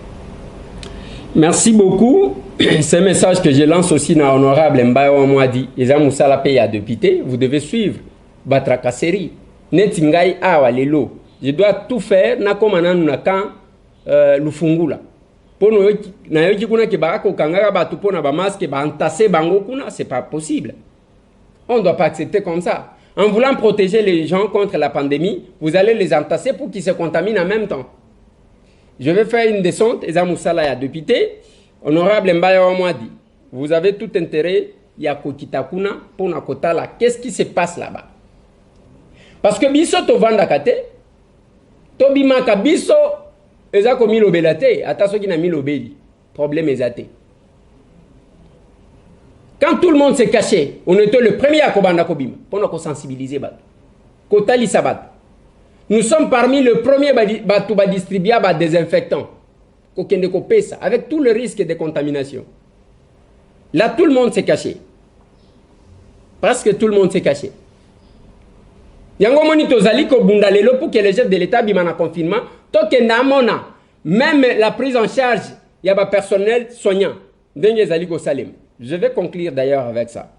Merci beaucoup. C'est un message que je lance aussi à honorable Mbayo Mwadi. Eza musala pe ya député, vous devez suivre Batrakaseri. Netingai awa lelo. Je dois tout faire na komana na kan lufungula. Pono na yoki kuna ke ba ko kangaka batu pona ba masque ba entaser bango kuna, c'est pas possible. On ne doit pas accepter comme ça. En voulant protéger les gens contre la pandémie, vous allez les entasser pour qu'ils se contaminent en même temps. Je vais faire une descente, Eza Moussala ya député, honorable Mbaya Wamwadi. Vous avez tout intérêt, ya kokitakuna, pour na kotala, qu'est-ce qui se passe là-bas? Parce que biso to vanda kate, to bimaka biso, Eza ko milo belate, ataso ki na milo beli. Problème ezate. Quand tout le monde s'est caché, on était le premier à Kobanda Kobima, pour nous sensibiliser. Kotali Sabat. Nous sommes parmi le premier à distribuer des désinfectants. Avec tout le risque de contamination. Là, tout le monde s'est caché. Presque tout le monde s'est caché. Yango moni tozali ko bundalelo pour que les chefs de l'État bimana confinement, tokenda mona, même la prise en charge, il y a un personnel soignant. Denye zali ko salem. Je vais conclure d'ailleurs avec ça.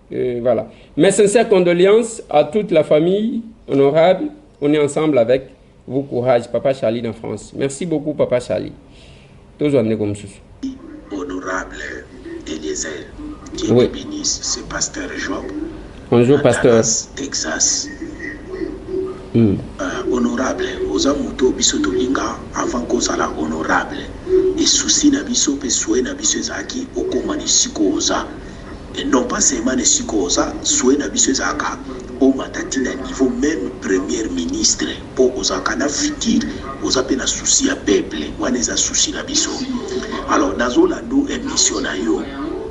Voilà. Mes sincères condoléances à toute la famille honorable. On est ensemble avec vous. Courage, Papa Charlie en France. Merci beaucoup, Papa Charlie. Toujours comme ça. Honorable Eliezer, Dieu te bénisse, c'est Pasteur Job. Bonjour, Pasteur. Texas. Honorable, oza moto biso tolinga avant kozala honorable. Et souci na biso pe souhait na biso ezaki okoma ni sikoza. Et non pas seulement ni sikoza, souhait na biso ezaka o matati na niveau même premier ministre pour ozaka na futur, oza pe na souci ya peuple, wana eza souci na biso. Alors nazo lando émission na yo.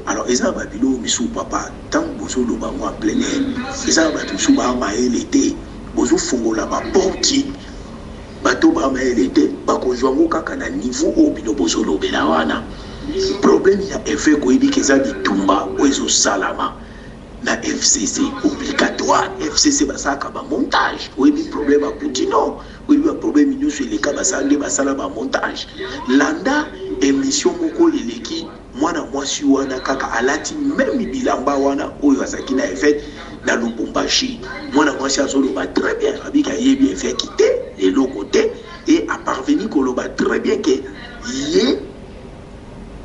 Alors eza babilo misu papa tant bozo lo bango en plein air. Eza batu su ba maelete. Bozo fongola ba porti bato ba maelete bakozwa ngo kaka na niveau obino bozo lobela wana problème ya effet ko ibi keza bitumba ozo salama na FCC obligatoire FCC basaka ba montage obi problème a Poutino obi problème nyuso eleka basande basala ba montage landa émission moko eleki mwana mwasi wana kaka alati même bilamba wana oyo azaki na évêque na Lubumbashi. Mwana mwasi azoloba très bien abika yebi évêque te et le côté et a parvenu koloba très bien que ye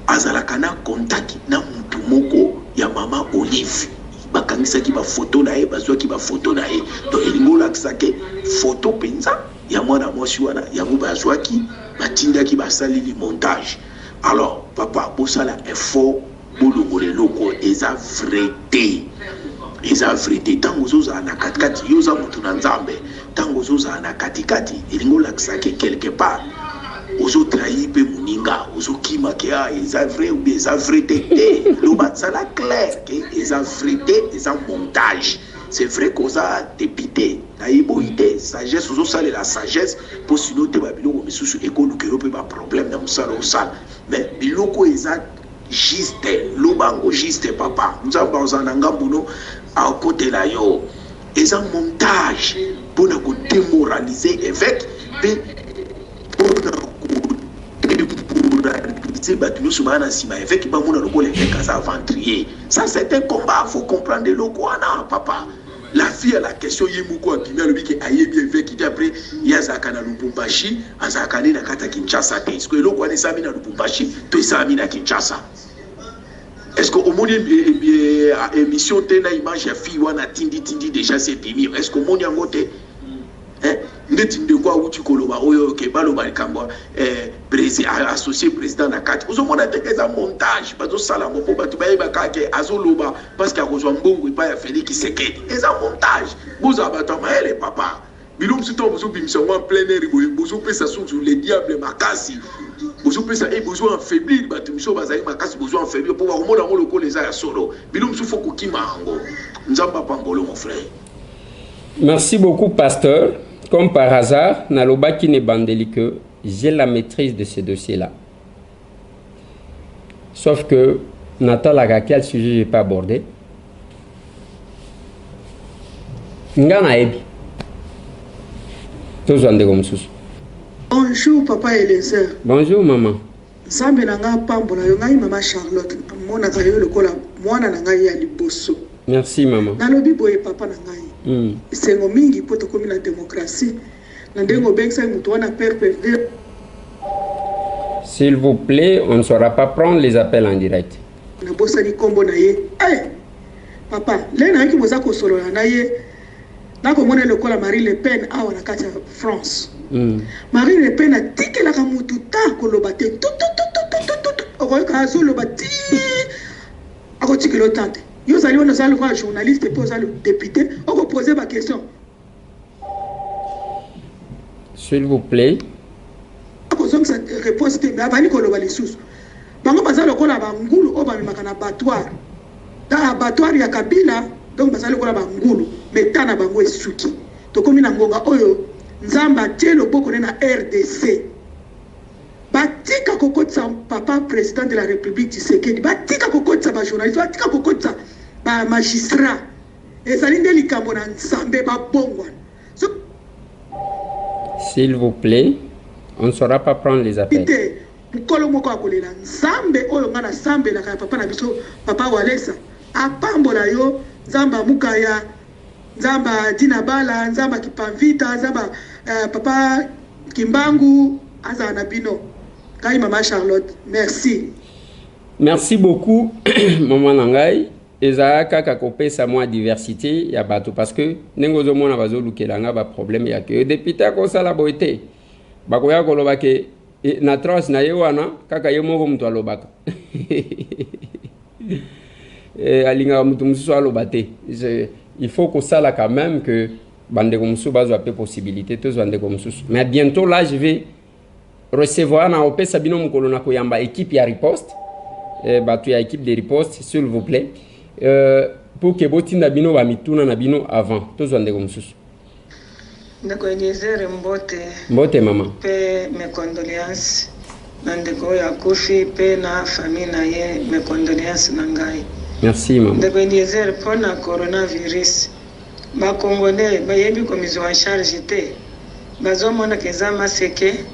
azalaka na contact na mutu moko ya mama Olive. Bakangisaki ba photo na ye bazwaki ba photo na ye donc elingo lakisake photo penza ya mwana mwasi wana yango bazwaki batindaki basaleli montage. Alors papa bosala effort bolongole loko eza vrai te eza vrai te tango zoza na katikati yoza mutu na nzambe tango zoza na katikati elingo lakisake quelque part ozo trahi pe muninga ozo kima ke eza vrai ou bien eza vrai te loba sala clair ke eza vrai te eza montage. C'est vrai qu'on a dépité, naïboïté, sagesse, on a la sagesse pour sinon te babilo mais sous école que l'on pas problème dans ça au sale. Mais biloko est juste, lobango juste papa. Nous avons dans un angambuno à côté là yo. Et un montage pour nous démoraliser évêque, mais pour nous démoraliser batulu sur bana sima évêque ba mona loko les évêques à ventrier. Ça c'est un combat, faut comprendre le loko ana papa. La fille a la question Yemouko Abimia le biki aye bien fait qui après yazaka na Lubumbashi azaka na kata Kinshasa te. Est-ce que loko ani sami na Lubumbashi to sami na Kinshasa? Est-ce que au monde émission te na image ya fille wana tindi déjà c'est bimi? Est-ce que au monde yango te ndeti ndeko awuti koloba oyo ke baloba likambo associé président na kati ozomona te que za montage bazo sala moko batu bayeba kake azoloba parce que akozwa mbongo ipa ya Félix Tshisekedi eza montage boza batu maele papa bilum sito bozo bimisa en plein air bozo pesa sur les diables makasi bozo pesa bozo affaiblir batu miso bazali makasi bozo affaiblir pour voir mo loko les ya solo bilum sufo kokima ngo nzamba pambolo mon frère. Merci beaucoup pasteur. Comme par hasard, Nalobaki ne bandeli que j'ai la maîtrise de ce dossier-là. Sauf que Nathan Laga, quel sujet je n'ai pas abordé. Ngana Ebi. Bonjour papa et les sœurs. Bonjour maman. Zambe nanga pambola yo ngai maman Charlotte. Mona kayo lokola mwana nanga ya liboso. Merci maman. Nalobi boye papa nanga. Sengo mingi poto komi la démocratie. Nandengo bengsa mutu wana père perdu. S'il vous plaît, on ne saura pas prendre les appels en direct. Na bossa ni kombo na ye. Papa, le na ki boza ko solo na ye. Na ko mona lokola Marie Le Pen awa na kati ya France. Marie Le Pen a tikela ka mutu ta ko lobate tout. Okoyo ka zo lobati. Ako tikelo tante. Yo zali on zali ko journaliste pour zali député, on ko poser ma question. S'il vous plaît. Ako zong sa réponse te mais abani ko loba lisusu. Bango bazalo ko la bangulu o ba makana abattoir. Da abattoir ya Kabila donc bazalo ko la bangulu mais tana bango esuki. To komi na ngonga oyo nzamba tielo boko na RDC. Batika kokotsa papa président de la République Tshisekedi. Batika kokotsa ba journaliste, batika kokotsa ba magistrat. Ezali nde likambo na nsambe ba bongwa. S'il vous plaît, on ne saura pas prendre les appels. Mukolo moko akolela nsambe oyo ngana sambe na papa na biso papa Walesa. Apambola yo nzamba mukaya nzamba Dina Bala nzamba Kipamvita nzamba papa Kimbangu azana bino. Kai maman Charlotte, merci. Merci beaucoup maman Nangai. Ezaka kakopesa moi diversité ya bato parce que nengozo mona bazo lukelanga ba problème ya que député ko sala boité. Bakoya ko lobake na trans na yewana kaka yemoko mtu alobaka. Alinga mtu musu alobate. Il faut que ça là quand même que bande comme ça bazo apé possibilité tous bande comme ça. Mais bientôt là je vais recevoir na opesa bino mukolo na koyamba équipe ya riposte. Batu ya équipe de riposte s'il vous plaît. Pour que botinda bino ba mituna na bino avant tous bande comme ça. Ndeko Eliezer Mbote maman. Pe mes condoléances. Ndeko ya Kofi pe na famille na ye mes condoléances na ngai. Merci maman. Ndeko Eliezer pour na coronavirus. Ba Congolais ba yebi commission en charge te. Bazomona kezama seke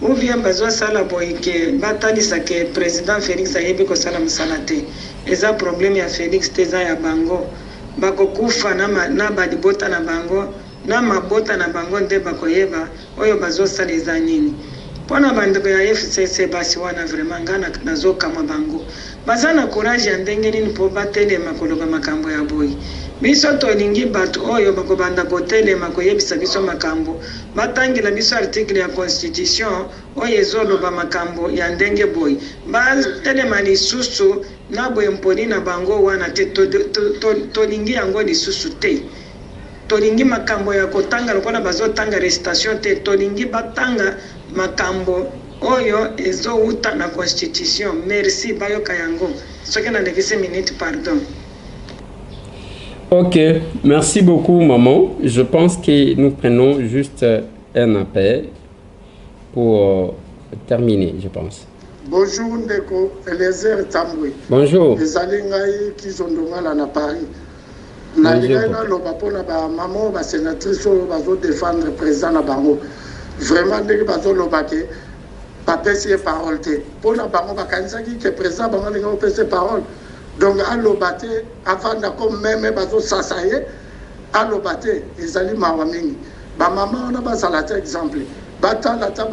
ou bien bazosala boye ke batalisa ke président Félix ayebi kosala mosala te. Eza problème ya Félix te, eza ya bango. Bakokufa na balibota na bango, na mabota na bango nde bakoyeba oyo bazosala eza nini. Pona bandeko ya FCC basi wana vraiment ngana nazokama bango. Baza na courage ya ndenge nini po batelema koloba makambo ya boye. Biso tolingi bato oyo bakobanda kotelema koyebisa biso makambo. Batangila biso article ya constitution oyo ezoloba makambo ya ndenge boye. Batelema lisusu na boye mponi na bango wana te tolingi yango lisusu te. Tolingi makambo ya kotanga lokola bazotanga restation te, tolingi batanga makambo oyo ezouta na constitution. Merci bayoka yango. Soki na devise minute pardon. Ok, merci beaucoup maman. Je pense que nous prenons juste un appel pour terminer, je pense. Bonjour Ndeko, Eliezer Tambwe. Bonjour. Ezali ngai kizondonga na Paris. Na linga loba pona ba maman ba sénatrice oyo bazo défendre président na bango. Vraiment ndenge bazo loba ke bapesi parole te. Pona bango bakanisaki ke président bango ndenge opesi parole. Donc alobate avant d'accord même bazo sasaye alobate ezali mawa mingi. Ba maman na ba salata exemple. Batala ta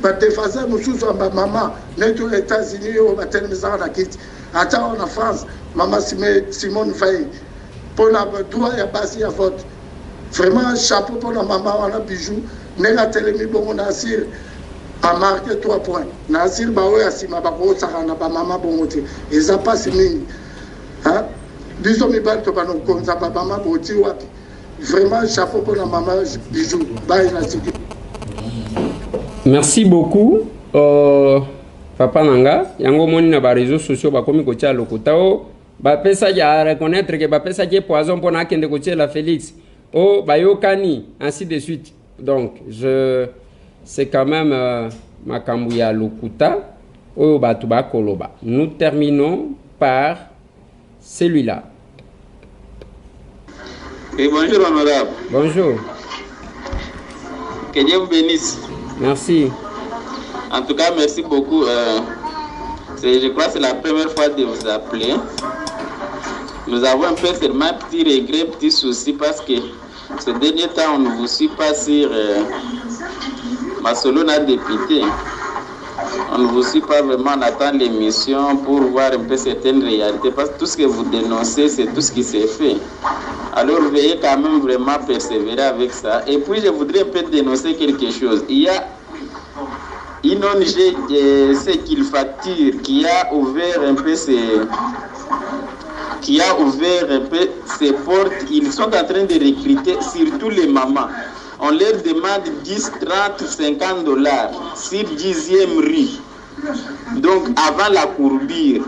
ba défaser mususu ba maman neto États-Unis ou ba telmisa na kiti. Ata en France, maman Simone Veil pour la droit ya basi ya vote. Vraiment chapeau pour la maman on a bijou. Nenga telemi bongo na sir a marqué 3 points. Nasir bawe asima bako sakana ba mama bongote. Eza pas mingi. Hein? Biso mi balto bano konza ba mama boti wapi. Vraiment chapeau pour la maman bijou. Bye na siki. Merci beaucoup. Papa Nanga, yango moni na ba réseaux sociaux ba komi ko tia lokota o ba pesa ya reconnaître que ba pesa ki poison pour na kende ko tia la Félix. Oh bayokani ainsi de suite. Donc c'est quand même makambu ya lokuta o batu ba koloba. Nous terminons par celui-là. Et bonjour honorable. Bonjour. Que Dieu vous bénisse. Merci. En tout cas, merci beaucoup. Je crois que c'est la première fois de vous appeler. Nous avons un peu seulement petit regret, petit souci parce que ces derniers temps, on ne vous suit pas sur Masolona député. On ne vous suit pas vraiment, on attend l'émission pour voir un peu certaines réalités parce que tout ce que vous dénoncez, c'est tout ce qui s'est fait. Alors, veuillez quand même vraiment persévérer avec ça. Et puis, je voudrais un peu dénoncer quelque chose. Il y a une ONG, c'est qu'il facture, qui a ouvert un peu ses portes. Ils sont en train de recruter surtout les mamans. On leur demande 10, 30, 50 dollars sur 10e rue. Donc avant la courbure,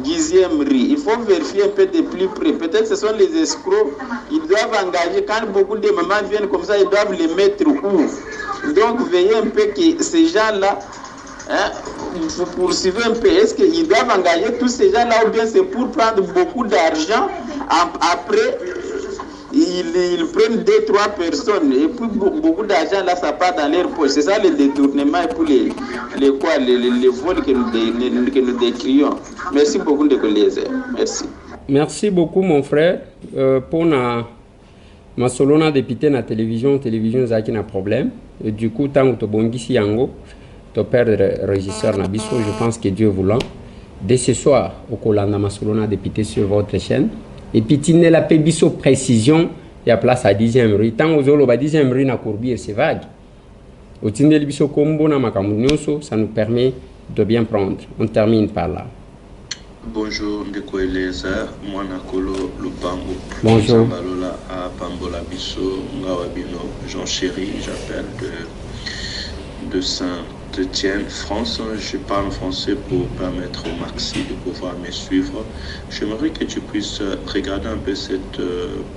10e rue. Il faut vérifier un peu de plus près. Peut-être que ce sont les escrocs. Ils doivent engager, quand beaucoup de mamans viennent comme ça, ils doivent les mettre où? Donc veillez un peu que ces gens-là, vous poursuivez un peu. Est-ce qu'ils doivent engager tous ces gens-là ou bien c'est pour prendre beaucoup d'argent? Après, ils prennent 2-3 personnes et puis beaucoup d'argent là, ça part dans leur poche. C'est ça le détournement et pour les vols que nous décrions. Merci beaucoup de Eliezer. Merci. Merci beaucoup mon frère. Pour ma solona député na télévision zaki na problème. Et du coup, tant que tu bongisi yango, tu perdre régisseur na biso, je pense que Dieu voulant. Dès ce soir, au Kolanda ma solona député sur votre chaîne. Et puis, tu n'as pas biso précision, il y a place à 10e rue. Tant que vous avez 10e rue na Courbier, c'est vague. Au Tindel biso kombo na makamunyoso, ça nous permet de bien prendre. On termine par là. Bonjour, Ndeko Eliezer, Mwana Kolo Lupango. Bonjour. Balola à Pambola Bisso, Ngawabino, Jean Chéri, j'appelle de Saint-Étienne, France. Je parle français pour permettre au Maxi de pouvoir me suivre. J'aimerais que tu puisses regarder un peu cette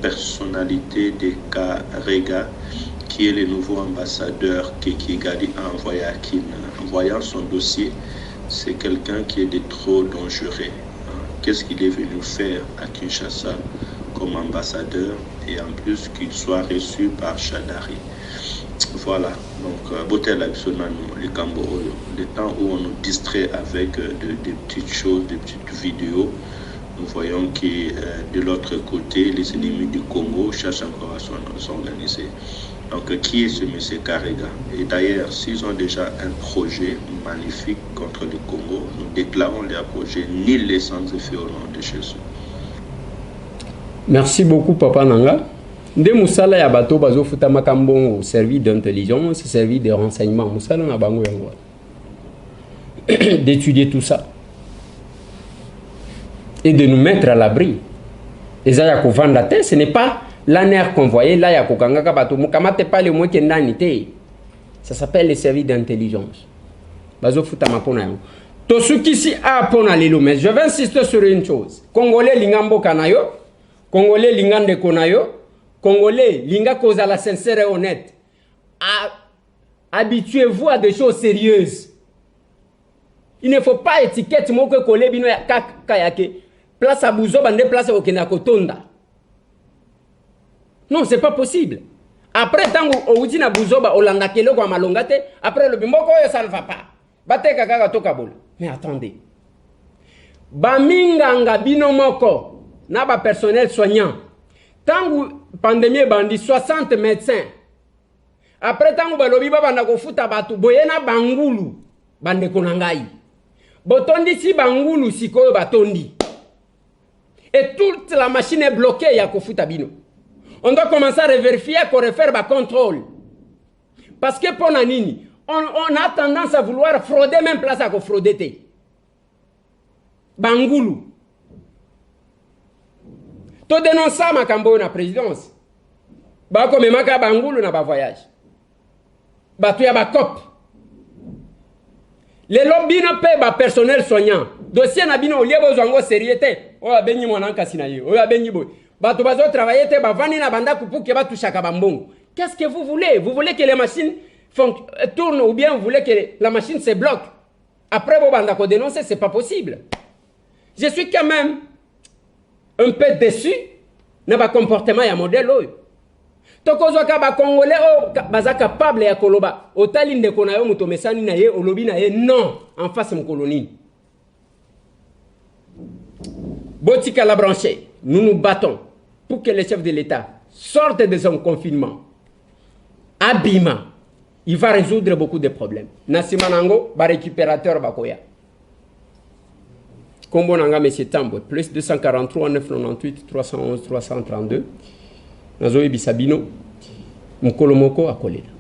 personnalité de Karega, qui est le nouveau ambassadeur que Kigali a envoyé à Kin. En voyant son dossier, c'est quelqu'un qui est de trop dangereux. Qu'est-ce qu'il est venu faire à Kinshasa? comme ambassadeur et en plus qu'il soit reçu par Chadari. Voilà, donc Botel les Cambo, le temps où on nous distrait avec des petites choses, des petites vidéos, nous voyons que de l'autre côté, les ennemis du Congo cherchent encore à s'organiser. Donc qui est ce monsieur Karega? Et d'ailleurs, s'ils ont déjà un projet magnifique contre le Congo, nous déclarons leur projet nul et sans effet au nom de Jésus. Merci beaucoup, Papa Nanga. Nde musala ya bato bazo futa makambo service d'intelligence, service de renseignement, musala na bango yango. D'étudier tout ça et de nous mettre à l'abri. Et ça ya ko vanda te, ce n'est pas l'ANR convoyé là ya ko kangaka bato mukamate pas le mot kendani te. Ça s'appelle les services d'intelligence. Bazo futa mapona yango. Tosuki si a pona lelo, mais je vais insister sur une chose. Congolais lingambo kanayo, Congolais lingande konayo. Congolais, linga cause la sincère et honnête. Habituez-vous à des choses sérieuses. Il ne faut pas étiquette mo que collé bino ya kayake. Place à Bouzo bande place au Kenakotonda. Non, c'est pas possible. Après tant au Udina Bouzo ba Olanda kelo kwa malongate, après le bimoko ça ne va pas. Bate kaka toka bol. Mais attendez. Baminganga bino moko na ba personnel soignant. Tant pandémie bandi 60 médecins. Après tant balobi banda ko futa batu boyena bangulu bande konangai. Botondi si bangulu sikoyo batondi. Et toute la machine est bloquée ya ko futa bino. On doit commencer à vérifier qu'on refaire ba contrôle. Parce que pour nanini, on a tendance à vouloir frauder même place à ko frauder te. Bangulu. To dénoncer ma cambo na présidence. Ba ko memaka bangulu na ba voyage. Ba tu ya ba cop. Les lobby no pe ba personnel soignant. Dossier na bino liebo zongo sérieuté. O abenyi mwana nkasina yo. O abenyi boy. Ba to bazo travailler te ba vani na banda kupuke ba tushaka bambongo. Qu'est-ce que vous voulez? Vous voulez que les machines tournent ou bien vous voulez que la machine se bloque? Après vous banda ko dénoncer, c'est pas possible. Je suis quand même un peu déçu de ba comportement ya modèle oyo. Tokozwa ka ba congolais o baza capable ya koloba otali ndeko na yo muto mesani na ye olobi na ye non en face mkoloni. Botika la branché, nous nous battons pour que le chef de l'État sorte de son confinement. Abima, il va résoudre beaucoup de problèmes. Nasimanango, ba récupérateur bakoya. Combo nanga monsieur Tambo, plus 243 998 311 332. Nazoe bisabino mukolomoko akolela.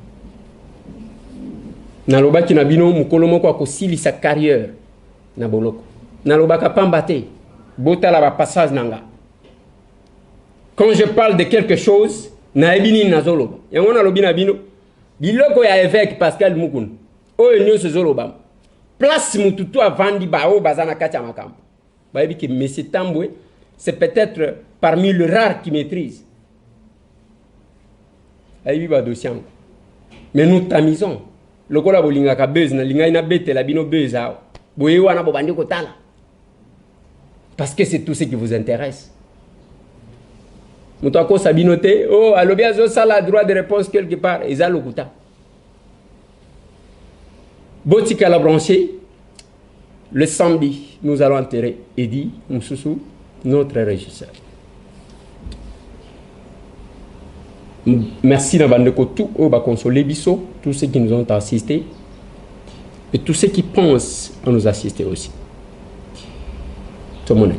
Nalobaki na bino mukolomoko akosili sa carrière na boloko. Nalobaka pambate botala ba passage nanga. Quand je parle de quelque chose, na ebini nazoloba. Yango nalobi na bino biloko ya évêque Pascal Mukun. Oyo nyonso zoloba. Place mututu avandi ba o bazana kati ya makambo. Ba yebi ke monsieur Tambwe, c'est peut-être parmi les rares qui maîtrisent. Aïbi ba dossier. Mais nous tamisons. Lokola bolinga ka buzz na linga ina bete la bino buzz a. Boye wana bo bandi ko tala. Parce que c'est tout ce qui vous intéresse. Moutako sabinote, oh alobia zo sala droit de réponse quelque part eza lokuta. Botika la branché. Le samedi, nous allons enterrer Eddie Moussoussou, notre régisseur. Merci Nabandeko, tout au Bakonsole Bisso, tous ceux qui nous ont assistés et tous ceux qui pensent à nous assister aussi. Tout le monde.